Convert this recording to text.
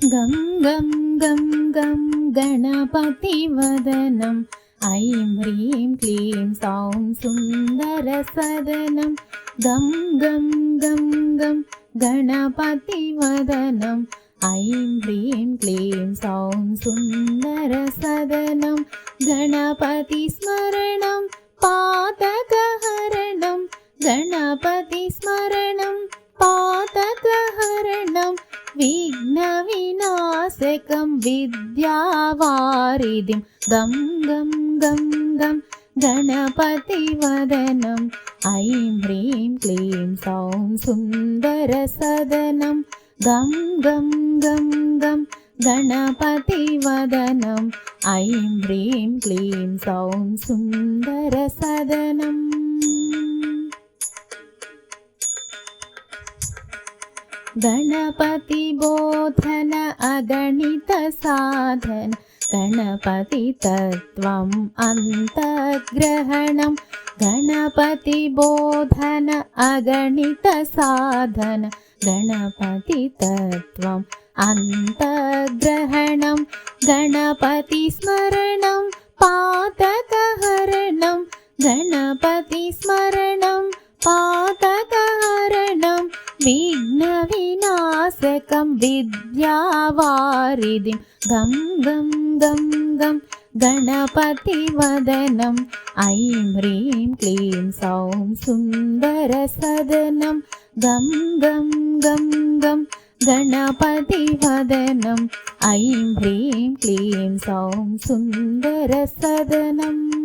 गं गं गं गं गणपतिवदनं ऐं ह्रीं क्लीं सौं सुन्दरसदनं गं गं गं गं गणपतिवदनं ऐं ह्रीं क्लीं सौं सुन्दरसदनं गणपतिस्मरणं पातकहरणं गणपतिस्मरणं पातकहरणं विघ्नविनाशकं विद्यावारिधिं गं गं गं गं गणपतिवदनं ऐं ह्रीं क्लीं सौं सुन्दरसदनं गं गं गं गं गणपतिवदनं ऐं ह्रीं क्लीं सौं सुन्दरसदनम् गणपतिबोधन अगणितसाधन गणपतितत्त्वम् अन्तग्रहणं गणपतिबोधन अगणितसाधन गणपतितत्त्वम् अन्तग्रहणं गणपतिस्मरणं पातकहरणं गणपतिस्मरणं पातकहरणं विघ्नविनाशकं विद्यावारिधिं गं गं गं गं गणपतिवदनं ऐं ह्रीं क्लीं सौं सुन्दरसदनं गं गं गं गं गणपतिवदनं ऐं ह्रीं क्लीं सौं सुन्दरसदनम्